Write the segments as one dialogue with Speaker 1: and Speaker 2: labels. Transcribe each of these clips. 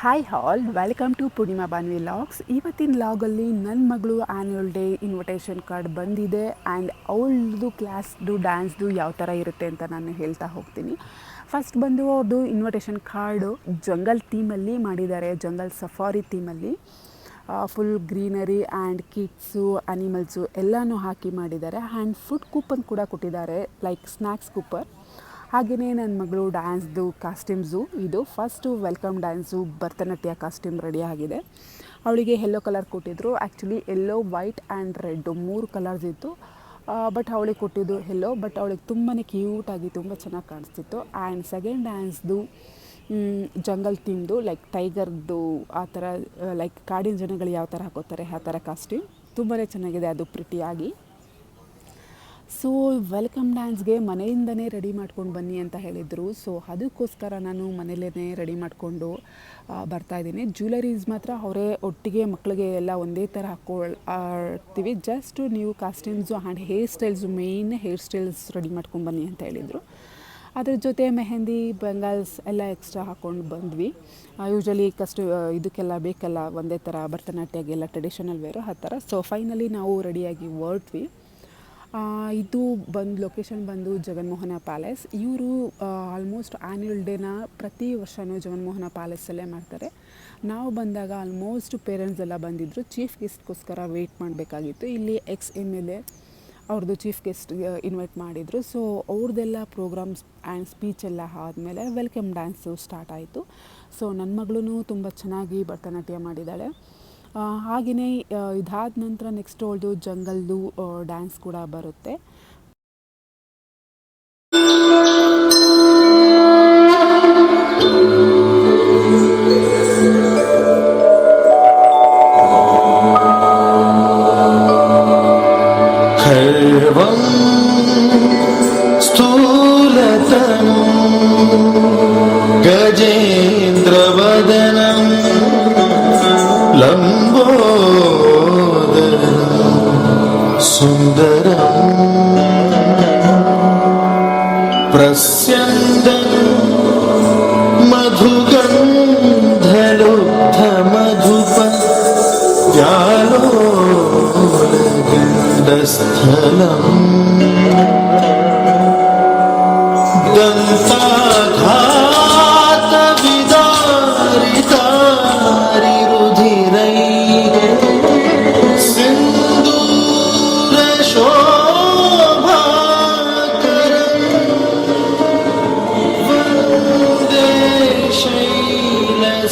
Speaker 1: Hi all, welcome to Poornima Banvi vlogs. ಇವತ್ತಿನ ಲಾಗಲ್ಲಿ ನನ್ನ ಮಗಳು ಆ್ಯನ್ಯುವಲ್ ಡೇ ಇನ್ವಿಟೇಷನ್ ಕಾರ್ಡ್ ಬಂದಿದೆ ಆ್ಯಂಡ್ ಅವಳದು ಕ್ಲಾಸ್ದು ಡ್ಯಾನ್ಸ್ದು ಯಾವ ಥರ ಇರುತ್ತೆ ಅಂತ ನಾನು ಹೇಳ್ತಾ ಹೋಗ್ತೀನಿ. ಫಸ್ಟ್ ಬಂದು ಅವ್ರದ್ದು ಇನ್ವಿಟೇಷನ್ ಕಾರ್ಡು ಜಂಗಲ್ ಥೀಮಲ್ಲಿ ಮಾಡಿದ್ದಾರೆ, ಜಂಗಲ್ ಸಫಾರಿ ಥೀಮಲ್ಲಿ. Full greenery and kids animals ಎಲ್ಲನೂ ಹಾಕಿ ಮಾಡಿದ್ದಾರೆ. ಆ್ಯಂಡ್ ಫುಡ್ ಕೂಪನ್ ಕೂಡ ಕೊಟ್ಟಿದ್ದಾರೆ, ಲೈಕ್ ಸ್ನ್ಯಾಕ್ಸ್ ಕೂಪನ್. ಹಾಗೆಯೇ ನನ್ನ ಮಗಳು ಡ್ಯಾನ್ಸ್ದು ಕಾಸ್ಟ್ಯೂಮ್ಸು ಇದು first welcome dance Bharatanatyam costume ready ಆಗಿದೆ. ಅವಳಿಗೆ ಯೆಲ್ಲೋ ಕಲರ್ ಕೊಟ್ಟಿದ್ದರು. Actually yellow, white and red 3 colours ಇತ್ತು. ಬಟ್ ಅವಳಿಗೆ ಕೊಟ್ಟಿದ್ದು ಯೆಲ್ಲೋ. ಬಟ್ ಅವಳಿಗೆ ತುಂಬಾ ಕ್ಯೂಟಾಗಿ ತುಂಬ ಚೆನ್ನಾಗಿ ಕಾಣಿಸ್ತಿತ್ತು. ಆ್ಯಂಡ್ ಸೆಕೆಂಡ್ ಡ್ಯಾನ್ಸ್ದು ಜಂಗಲ್ ಥೀಮ್ದು, ಲೈಕ್ ಟೈಗರ್ದು ಆ ಥರ, ಲೈಕ್ ಕಾಡಿನ ಜನಗಳು ಯಾವ ಥರ ಹಾಕೋತಾರೆ ಆ ಥರ ಕಾಸ್ಟ್ಯೂಮ್ ತುಂಬಾ ಚೆನ್ನಾಗಿದೆ, ಅದು ಪ್ರಿಟಿಯಾಗಿ. ಸೊ ವೆಲ್ಕಮ್ ಡ್ಯಾನ್ಸ್ಗೆ ಮನೆಯಿಂದನೇ ರೆಡಿ ಮಾಡ್ಕೊಂಡು ಬನ್ನಿ ಅಂತ ಹೇಳಿದರು. ಸೊ ಅದಕ್ಕೋಸ್ಕರ ನಾನು ಮನೇಲೇ ರೆಡಿ ಮಾಡಿಕೊಂಡು ಬರ್ತಾಯಿದ್ದೀನಿ. ಜ್ಯುವೆಲರೀಸ್ ಮಾತ್ರ ಅವರೇ ಒಟ್ಟಿಗೆ ಮಕ್ಕಳಿಗೆ ಎಲ್ಲ ಒಂದೇ ಥರ ಹಾಕ್ಕೊಳ್ತೀವಿ. ಜಸ್ಟ್ ನೀವು costumes and hair styles, main hair styles ready ಮಾಡ್ಕೊಂಡು ಬನ್ನಿ ಅಂತ ಹೇಳಿದರು. ಅದ್ರ ಜೊತೆ ಮೆಹಂದಿ, ಬೆಂಗಾಲ್ಸ್ ಎಲ್ಲ ಎಕ್ಸ್ಟ್ರಾ ಹಾಕ್ಕೊಂಡು ಬಂದ್ವಿ. ಯೂಶ್ವಲಿ ಇದಕ್ಕೆಲ್ಲ ಬೇಕಲ್ಲ ಒಂದೇ ಥರ ಭರತನಾಟ್ಯಗೆಲ್ಲ ಟ್ರೆಡಿಷನಲ್ ವೇರು ಆ ಥರ. ಸೊ ಫೈನಲಿ ನಾವು ರೆಡಿಯಾಗಿ ಹೊರಟ್ವಿ. ಇದು ಲೊಕೇಶನ್ ಬಂದು ಜಗನ್ಮೋಹನ ಪ್ಯಾಲೇಸ್. ಇವರು ಆಲ್ಮೋಸ್ಟ್ ಆ್ಯನ್ಯುವಲ್ ಡೇನ ಪ್ರತಿ ವರ್ಷವೂ ಜಗನ್ಮೋಹನ ಪ್ಯಾಲೇಸಲ್ಲೇ ಮಾಡ್ತಾರೆ. ನಾವು ಬಂದಾಗ ಆಲ್ಮೋಸ್ಟ್ ಪೇರೆಂಟ್ಸ್ ಎಲ್ಲ ಬಂದಿದ್ದರು. ಚೀಫ್ ಗೆಸ್ಟ್ಗೋಸ್ಕರ ವೆಯ್ಟ್ ಮಾಡಬೇಕಾಗಿತ್ತು. ಇಲ್ಲಿ ex-MLA ಅವ್ರದ್ದು ಚೀಫ್ ಗೆಸ್ಟ್ ಇನ್ವೈಟ್ ಮಾಡಿದರು. ಸೊ ಅವ್ರದ್ದೆಲ್ಲ ಪ್ರೋಗ್ರಾಮ್ಸ್ ಆ್ಯಂಡ್ ಸ್ಪೀಚ್ ಎಲ್ಲ ಆದಮೇಲೆ ವೆಲ್ಕಮ್ ಡ್ಯಾನ್ಸು ಸ್ಟಾರ್ಟ್ ಆಯಿತು. ಸೊ ನನ್ನ ಮಗಳೂ ತುಂಬ ಚೆನ್ನಾಗಿ ಭರತನಾಟ್ಯ ಮಾಡಿದ್ದಾಳೆ. ಹಾಗೆಯೇ ಇದಾದ ನಂತರ ನೆಕ್ಸ್ಟ್ ಅವಳದು ಜಂಗಲ್ದು ಡ್ಯಾನ್ಸ್ ಕೂಡ ಬರುತ್ತೆ.
Speaker 2: ಗಜೇಂದ್ರವದನಂ ಸುಂದರಂ ಪ್ರಸ್ಯಂದಂ ಮಧುಗಂಧಲುಬ್ಧ ಮಧುಪ ವ್ಯಾಲೋಲಗಂಡಸ್ಥಲಂ ದಂತಾಘಾತ ವಿದಾರಿತಾರಿ ರುಧಿರೈ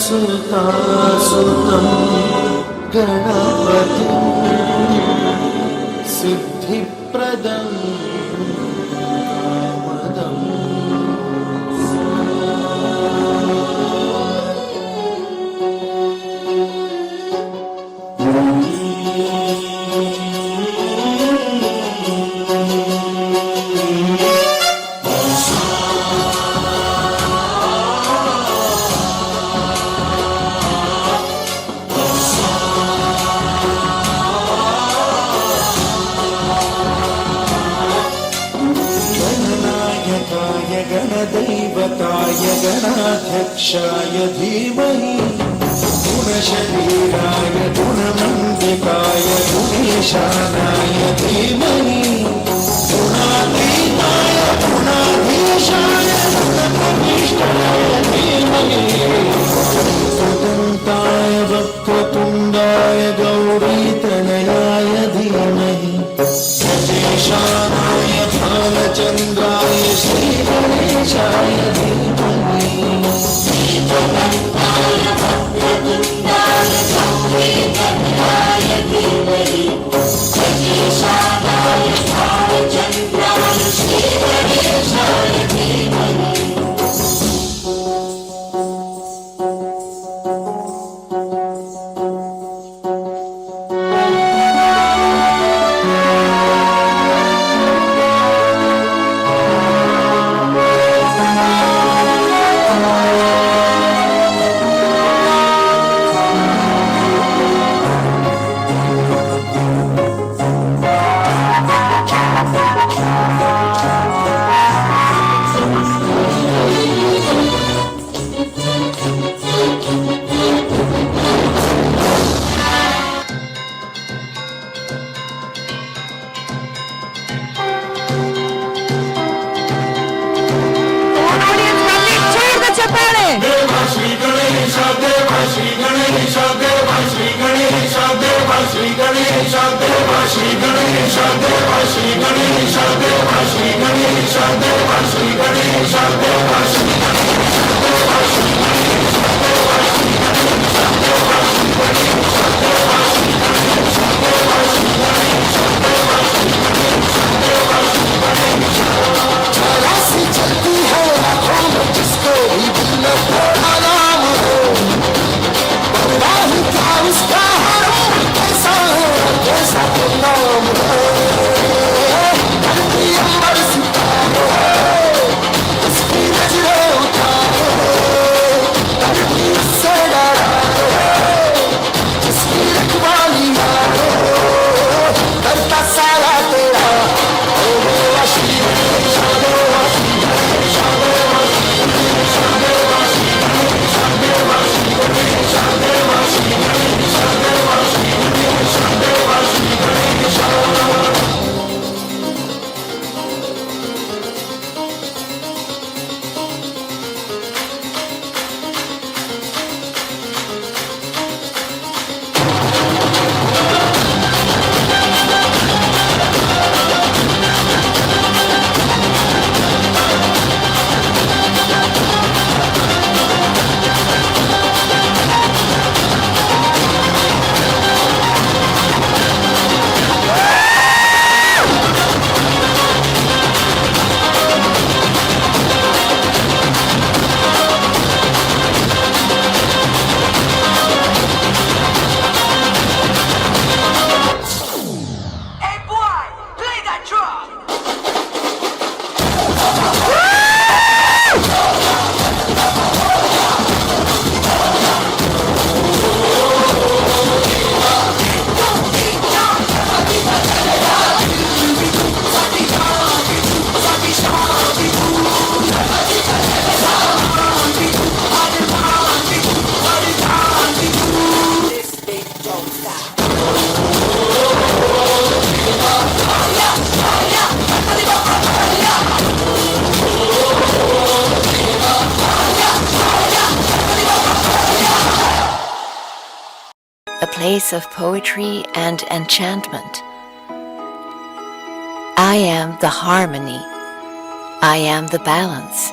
Speaker 2: ಸುತಾಸುತಂ ಗಣಪತಿ ಸಿದ್ಧಿಪ್ರದಂ ಕಾಮದಂ. गणदैवताय गणाध्यक्षाय धीमहि गुणशरीराय गुणमण्डिताय गुणेशानाय धीमहि गुणातीताय गुणाधीशाय गुणप्रविष्टाय धीमहि सुदन्ताय वक्रतुण्डाय गौरीतनयाय धीमहि गजेशानाय भालचन्द्राय श्रीगणेशाय धीमहि ऐसी चलती है आँखों में जिसको भी दिल में पड़ा नाम हो, बड़ा ही क्या उसका हरम कैसा है और कैसा तो नाम है। धरती अंबर सितारे उसकी नजरें उतारे, धरती उससे डराए जिसकी रखवाली मारे, करता सारा तेरा
Speaker 3: a place of poetry and enchantment. I am the harmony. I am the balance.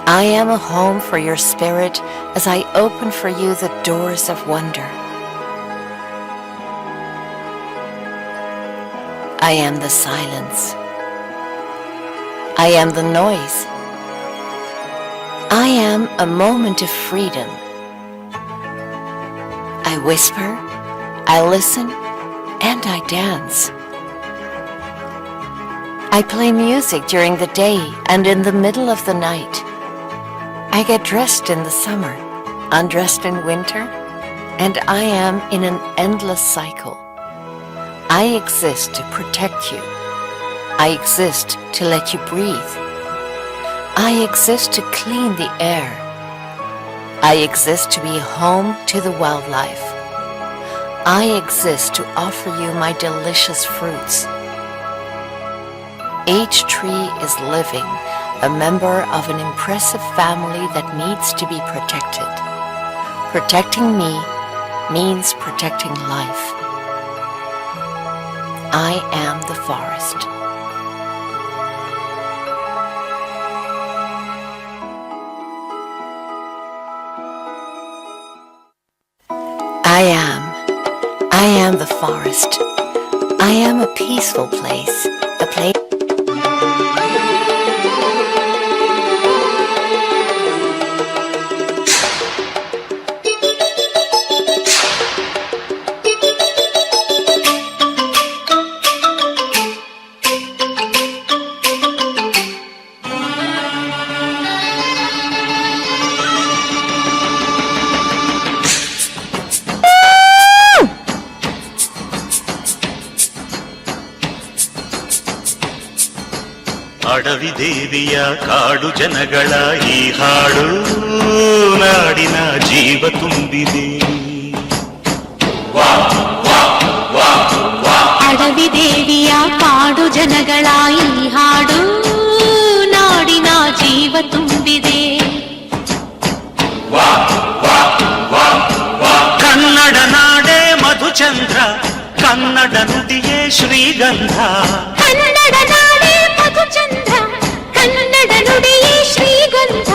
Speaker 3: I am a home for your spirit as I open for you the doors of wonder. I am the silence. I am the noise. I am a moment of freedom. I whisper, I listen, and I dance. I play music during the day and in the middle of the night. I get dressed in the summer, undressed in winter, and I am in an endless cycle. I exist to protect you. I exist to let you breathe. I exist to clean the air. I exist to be home to the wildlife. I exist to offer you my delicious fruits. Each tree is living, a member of an impressive family that needs to be protected. Protecting me means protecting life. I am the forest. I am the forest. I am a peaceful place, a place.
Speaker 4: ಅಡವಿ ದೇವಿಯ ಕಾಡು ಜನಗಳ ಈ ಹಾಡು ನಾಡಿನ ಜೀವ ತುಂಬಿದೆ.
Speaker 5: ಅಡವಿ ದೇವಿಯ ಕಾಡು ಜನಗಳ ಈ ಹಾಡು ನಾಡಿನ ಜೀವ ತುಂಬಿದೆ.
Speaker 4: ಕನ್ನಡ ನಾಡೇ ಶ್ರೀಗಂಧ
Speaker 5: ಕನ್ನಡ ನಾಡೇ ಮಧುಚಂದ್ರ ಕನ್ನಡ ನುಡಿಯೇ ಶ್ರೀಗಂಧ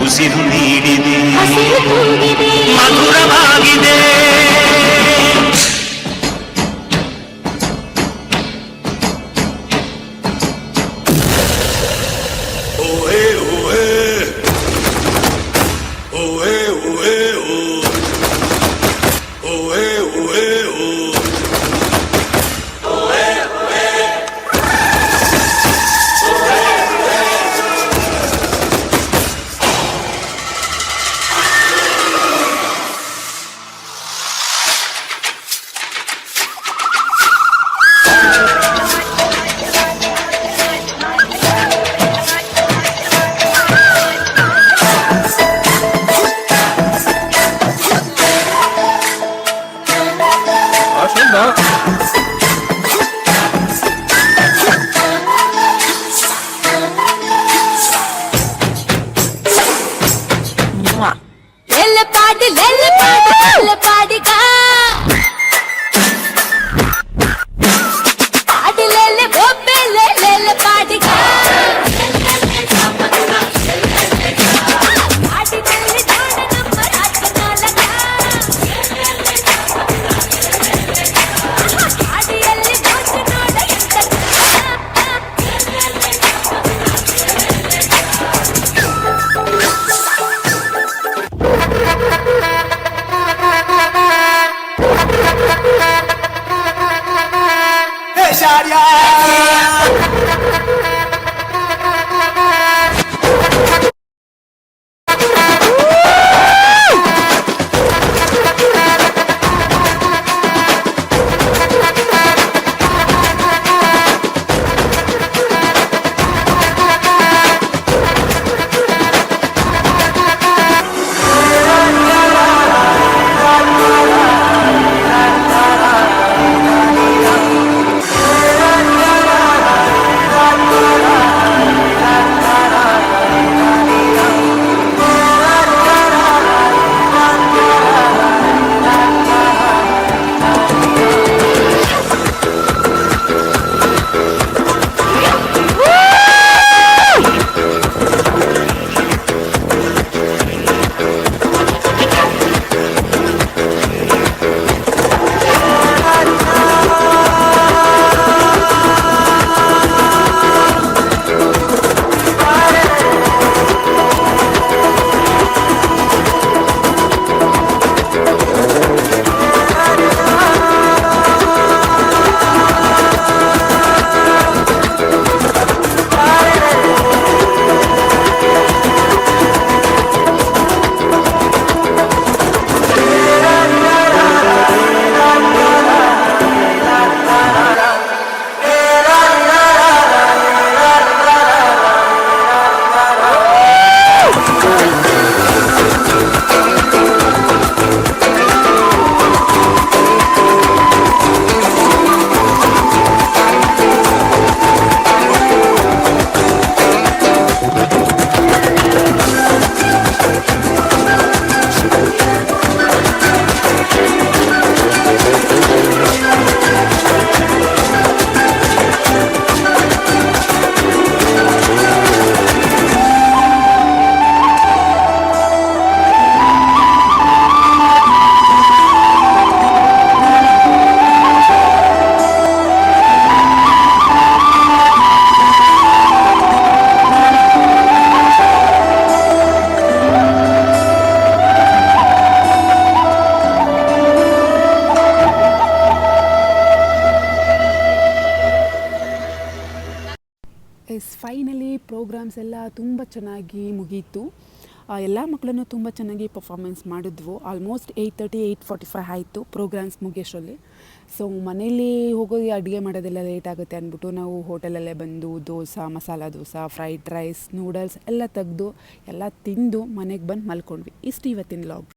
Speaker 4: ಉಸಿರು ನೀಡಿದೆ
Speaker 5: ಹಸಿರು ತೂಗಿದೆ
Speaker 4: ಮಧುರವಾಗಿದೆ
Speaker 5: పాడిగా పాడిలే బొబ్బెలే పాడిగా పాడిలే జాననమ్మ రాజనాలగా పాడియల్లి దోచునోడ ఎంత
Speaker 1: ಫೈನಲಿ ಪ್ರೋಗ್ರಾಮ್ಸ್ ಎಲ್ಲ ತುಂಬ ಚೆನ್ನಾಗಿ ಮುಗೀತು. ಎಲ್ಲ ಮಕ್ಕಳನ್ನು ತುಂಬ ಚೆನ್ನಾಗಿ ಪರ್ಫಾರ್ಮೆನ್ಸ್ ಮಾಡಿದ್ವು. ಆಲ್ಮೋಸ್ಟ್ 8:30 8:45 ಆಯಿತು ಪ್ರೋಗ್ರಾಮ್ಸ್ ಮುಗಿಯೋಷ್ಟರಲ್ಲಿ. ಸೊ ಮನೇಲಿ ಹೋಗೋದು ಅಡುಗೆ ಮಾಡೋದೆಲ್ಲ ಲೇಟ್ ಆಗುತ್ತೆ ಅಂದ್ಬಿಟ್ಟು ನಾವು ಹೋಟೆಲಲ್ಲೇ ಬಂದು dosa, masala dosa, fried rice, noodles ಎಲ್ಲ ತೆಗೆದು ಎಲ್ಲ ತಿಂದು ಮನೆಗೆ ಬಂದು ಮಲ್ಕೊಂಡ್ವಿ. ಇಷ್ಟು ಇವತ್ತಿನ ವ್ಲಾಗ್.